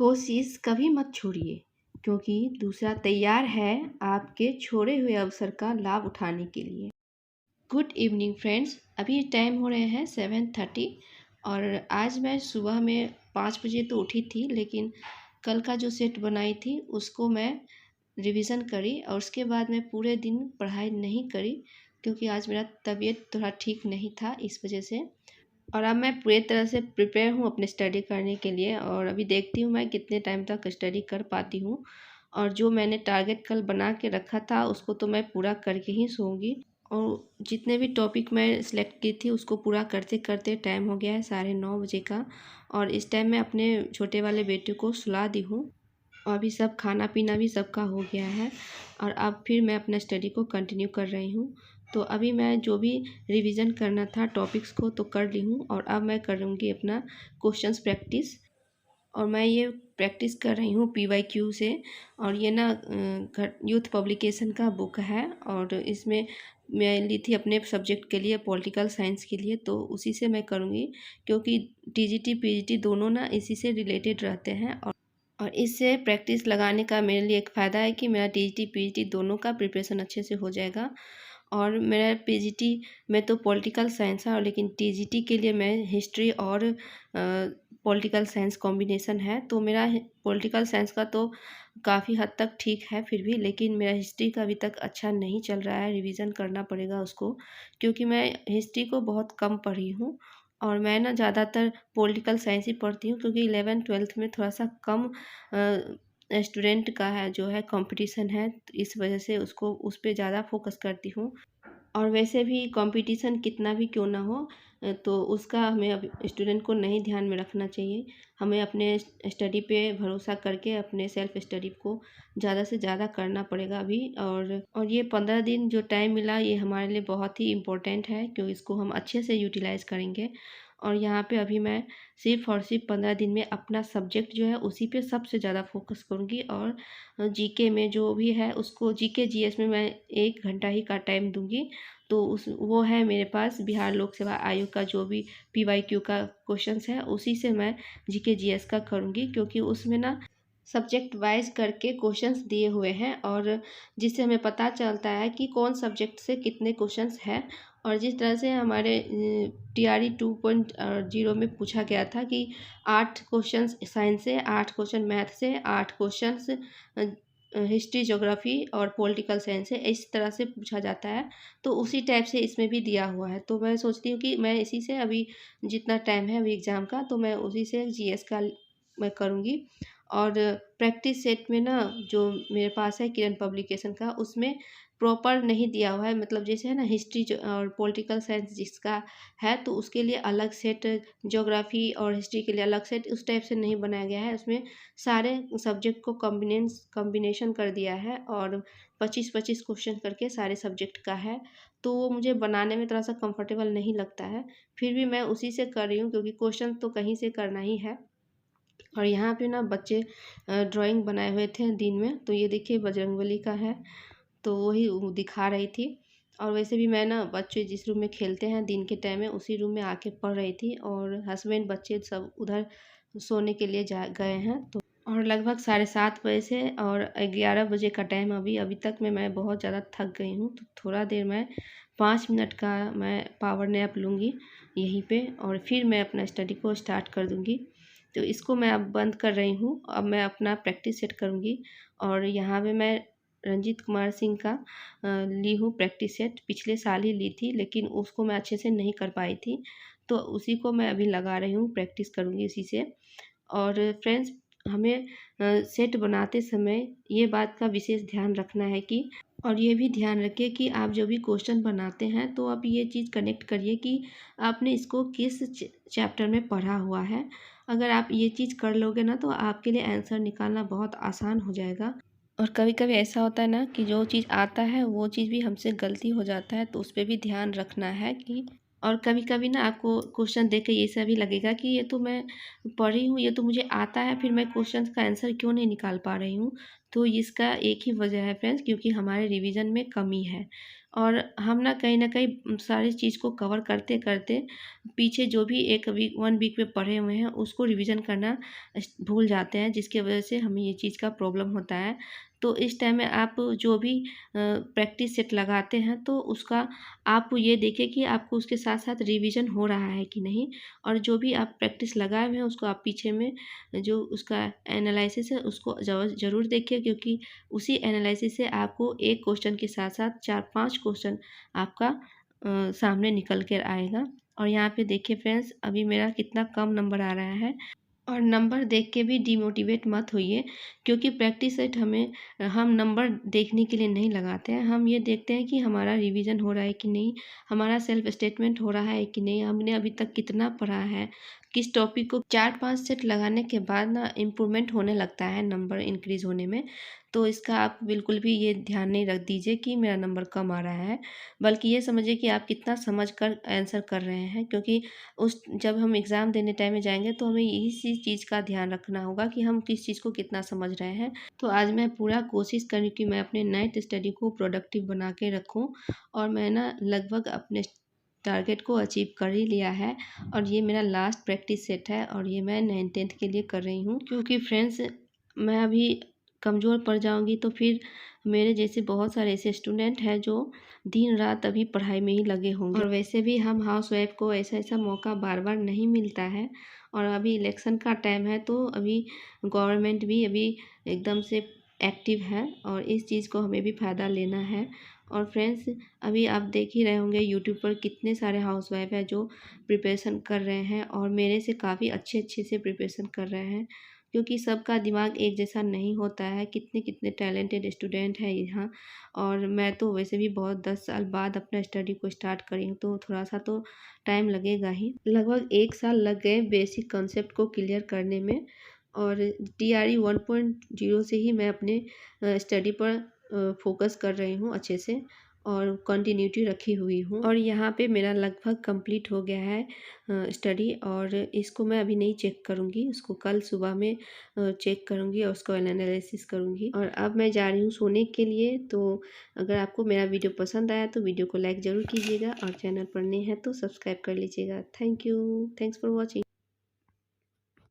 कोशिश कभी मत छोड़िए, क्योंकि दूसरा तैयार है आपके छोड़े हुए अवसर का लाभ उठाने के लिए। गुड इवनिंग फ्रेंड्स, अभी टाइम हो रहे हैं 7:30 और आज मैं सुबह में 5 बजे तो उठी थी, लेकिन कल का जो सेट बनाई थी उसको मैं रिवीजन करी और उसके बाद मैं पूरे दिन पढ़ाई नहीं करी, क्योंकि आज मेरा तबीयत थोड़ा ठीक नहीं था इस वजह से। और अब मैं पूरी तरह से प्रिपेयर हूँ अपनी स्टडी करने के लिए, और अभी देखती हूँ मैं कितने टाइम तक स्टडी कर पाती हूँ। और जो मैंने टारगेट कल बना के रखा था उसको तो मैं पूरा करके ही सोऊंगी। और जितने भी टॉपिक मैं सिलेक्ट की थी उसको पूरा करते करते टाइम हो गया है 9:30 बजे का। और इस टाइम मैं अपने छोटे वाले बेटे को सुला दी हूँ और अभी सब खाना पीना भी सबका हो गया है। और अब फिर मैं अपना स्टडी को कंटिन्यू कर रही हूँ। तो अभी मैं जो भी रिवीजन करना था टॉपिक्स को तो कर ली हूँ, और अब मैं करूँगी अपना क्वेश्चंस प्रैक्टिस। और मैं ये प्रैक्टिस कर रही हूँ PYQ से। और ये ना यूथ पब्लिकेशन का बुक है, और इसमें मैं ली थी अपने सब्जेक्ट के लिए, पॉलिटिकल साइंस के लिए, तो उसी से मैं करूँगी। क्योंकि TGT PGT दोनों ना इसी से रिलेटेड रहते हैं। और इससे प्रैक्टिस लगाने का मेरे लिए एक फ़ायदा है कि मेरा TGT PGT दोनों का प्रिपरेशन अच्छे से हो जाएगा। और मेरा PGT में तो पॉलिटिकल साइंस है, और लेकिन TGT के लिए मैं हिस्ट्री और पॉलिटिकल साइंस कॉम्बिनेशन है। तो मेरा पॉलिटिकल साइंस का तो काफ़ी हद तक ठीक है फिर भी, लेकिन मेरा हिस्ट्री का अभी तक अच्छा नहीं चल रहा है, रिवीजन करना पड़ेगा उसको। क्योंकि मैं हिस्ट्री को बहुत कम पढ़ी हूँ, और मैं ना ज़्यादातर पॉलिटिकल साइंस ही पढ़ती हूँ, क्योंकि 11th-12th में थोड़ा सा कम स्टूडेंट का है जो है कंपटीशन है, तो इस वजह से उसको उस पर ज़्यादा फोकस करती हूँ। और वैसे भी कंपटीशन कितना भी क्यों ना हो, तो उसका हमें अब स्टूडेंट को नहीं ध्यान में रखना चाहिए। हमें अपने स्टडी पे भरोसा करके अपने सेल्फ स्टडी को ज़्यादा से ज़्यादा करना पड़ेगा अभी। और ये 15 दिन जो टाइम मिला ये हमारे लिए बहुत ही इम्पोर्टेंट है, क्योंकि इसको हम अच्छे से यूटिलाइज़ करेंगे। और यहाँ पे अभी मैं सिर्फ़ और सिर्फ 15 दिन में अपना सब्जेक्ट जो है उसी पे सबसे ज़्यादा फोकस करूँगी। और जीके में जो भी है उसको, जीके जीएस में मैं 1 घंटा ही का टाइम दूँगी। तो उस वो है मेरे पास बिहार लोक सेवा आयोग का जो भी PYQ का क्वेश्चंस है उसी से मैं जीके जीएस का करूँगी, क्योंकि उसमें ना सब्जेक्ट वाइज करके क्वेश्चंस दिए हुए हैं, और जिससे हमें पता चलता है कि कौन सब्जेक्ट से कितने क्वेश्चंस हैं। और जिस तरह से हमारे TRE 2.0 में पूछा गया था कि 8 क्वेश्चंस साइंस से, 8 क्वेश्चन मैथ से, 8 क्वेश्चंस हिस्ट्री ज्योग्राफी और पॉलिटिकल साइंस से, इस तरह से पूछा जाता है। तो उसी टाइप से इसमें भी दिया हुआ है। तो मैं सोचती हूँ कि मैं इसी से अभी जितना टाइम है अभी एग्ज़ाम का, तो मैं उसी से जीएस का मैं करूँगी। और प्रैक्टिस सेट में ना जो मेरे पास है किरण पब्लिकेशन का, उसमें प्रॉपर नहीं दिया हुआ है। मतलब जैसे है ना हिस्ट्री और पॉलिटिकल साइंस जिसका है तो उसके लिए अलग सेट, ज्योग्राफी और हिस्ट्री के लिए अलग सेट, उस टाइप से नहीं बनाया गया है। उसमें सारे सब्जेक्ट को कॉम्बिनेशन कर दिया है, और 25-25 क्वेश्चन करके सारे सब्जेक्ट का है। तो वो मुझे बनाने में थोड़ा सा कंफर्टेबल नहीं लगता है। फिर भी मैं उसी से कर रही हूँ, क्योंकि क्वेश्चन तो कहीं से करना ही है। और यहाँ पे ना बच्चे ड्राइंग बनाए हुए थे दिन में, तो ये देखिए बजरंगबली का है, तो वही वो दिखा रही थी। और वैसे भी मैं ना बच्चे जिस रूम में खेलते हैं दिन के टाइम में उसी रूम में आके पढ़ रही थी, और हस्बैंड बच्चे सब उधर सोने के लिए जा गए हैं। तो और लगभग 7:30 बजे से और 11 बजे का टाइम अभी अभी तक में मैं बहुत ज़्यादा थक गई हूँ। तो थोड़ा देर मैं 5 मिनट का मैं पावर नैप लूँगी यहीं पे, और फिर मैं अपना स्टडी को स्टार्ट कर दूँगी। तो इसको मैं अब बंद कर रही हूँ, अब मैं अपना प्रैक्टिस सेट करूँगी। और यहाँ पे मैं रंजीत कुमार सिंह का ली हूँ प्रैक्टिस सेट, पिछले साल ही ली थी लेकिन उसको मैं अच्छे से नहीं कर पाई थी, तो उसी को मैं अभी लगा रही हूँ, प्रैक्टिस करूँगी इसी से। और फ्रेंड्स, हमें सेट बनाते समय ये बात का विशेष ध्यान रखना है कि, और ये भी ध्यान रखिए कि आप जो भी क्वेश्चन बनाते हैं तो आप ये चीज़ कनेक्ट करिए कि आपने इसको किस चैप्टर में पढ़ा हुआ है। अगर आप ये चीज़ कर लोगे ना तो आपके लिए आंसर निकालना बहुत आसान हो जाएगा। और कभी कभी ऐसा होता है ना कि जो चीज़ आता है वो चीज़ भी हमसे गलती हो जाता है, तो उस पर भी ध्यान रखना है कि। और कभी कभी ना आपको क्वेश्चन देख के ये सा भी लगेगा कि ये तो मैं पढ़ी हूँ, ये तो मुझे आता है, फिर मैं क्वेश्चन का आंसर क्यों नहीं निकाल पा रही हूँ। तो इसका एक ही वजह है फ्रेंड्स, क्योंकि हमारे रिवीजन में कमी है। और हम ना कहीं सारी चीज़ को कवर करते करते पीछे जो भी एक वीक 1 वीक में पढ़े हुए हैं उसको रिवीजन करना भूल जाते हैं, जिसकी वजह से हमें ये चीज़ का प्रॉब्लम होता है। तो इस टाइम में आप जो भी प्रैक्टिस सेट लगाते हैं तो उसका आप ये देखें कि आपको उसके साथ साथ रिवीजन हो रहा है कि नहीं, और जो भी आप प्रैक्टिस लगाए हुए हैं उसको आप पीछे में जो उसका एनालिसिस है उसको ज़रूर देखिए, क्योंकि उसी एनालिसिस से आपको एक क्वेश्चन के साथ साथ 4-5 क्वेश्चन आपका सामने निकल कर आएगा। और यहाँ पे देखिए फ्रेंड्स, अभी मेरा कितना कम नंबर आ रहा है। और नंबर देख के भी डिमोटिवेट मत होइए, क्योंकि प्रैक्टिस सेट हम नंबर देखने के लिए नहीं लगाते हैं। हम ये देखते हैं कि हमारा रिवीजन हो रहा है कि नहीं, हमारा सेल्फ स्टेटमेंट हो रहा है कि नहीं, हमने अभी तक कितना पढ़ा है, किस टॉपिक को। 4-5 सेट लगाने के बाद ना इम्प्रूवमेंट होने लगता है नंबर इंक्रीज़ होने में। तो इसका आप बिल्कुल भी ये ध्यान नहीं रख दीजिए कि मेरा नंबर कम आ रहा है, बल्कि ये समझिए कि आप कितना समझ कर आंसर कर रहे हैं। क्योंकि उस जब हम एग्ज़ाम देने टाइम में जाएंगे तो हमें इसी चीज़ का ध्यान रखना होगा कि हम किस चीज़ को कितना समझ रहे हैं। तो आज मैं पूरा कोशिश करूँ कि मैं अपने नाइट स्टडी को प्रोडक्टिव बना के रखूँ, और मैं ना लगभग अपने टारगेट को अचीव कर ही लिया है। और ये मेरा लास्ट प्रैक्टिस सेट है, और ये मैं 9th-10th के लिए कर रही हूँ, क्योंकि फ्रेंड्स मैं अभी कमज़ोर पड़ जाऊँगी तो फिर मेरे जैसे बहुत सारे ऐसे स्टूडेंट हैं जो दिन रात अभी पढ़ाई में ही लगे होंगे। और वैसे भी हम हाउसवाइफ को ऐसा ऐसा मौका बार बार नहीं मिलता है, और अभी इलेक्शन का टाइम है तो अभी गवर्नमेंट भी अभी एकदम से एक्टिव है, और इस चीज़ को हमें भी फ़ायदा लेना है। और फ्रेंड्स, अभी आप देख ही रहे होंगे यूट्यूब पर कितने सारे हाउसवाइफ हैं जो प्रिपरेशन कर रहे हैं, और मेरे से काफ़ी अच्छे अच्छे से प्रिपरेशन कर रहे हैं, क्योंकि सबका दिमाग एक जैसा नहीं होता है। कितने कितने टैलेंटेड स्टूडेंट हैं यहाँ। और मैं तो वैसे भी बहुत 10 साल बाद अपना स्टडी को स्टार्ट करी हूँ, तो थोड़ा सा तो टाइम लगेगा ही। लगभग 1 साल लग गए बेसिक कॉन्सेप्ट को क्लियर करने में, और TRE 1.0 से ही मैं अपने स्टडी पर फोकस कर रही हूँ अच्छे से, और कंटिन्यूटी रखी हुई हूँ। और यहाँ पे मेरा लगभग कंप्लीट हो गया है स्टडी, और इसको मैं अभी नहीं चेक करूँगी, उसको कल सुबह में चेक करूँगी और उसको एनालिसिस करूँगी। और अब मैं जा रही हूँ सोने के लिए। तो अगर आपको मेरा वीडियो पसंद आया तो वीडियो को लाइक ज़रूर कीजिएगा, और चैनल पर नए हैं तो सब्सक्राइब कर लीजिएगा। Thank you, thanks for watching.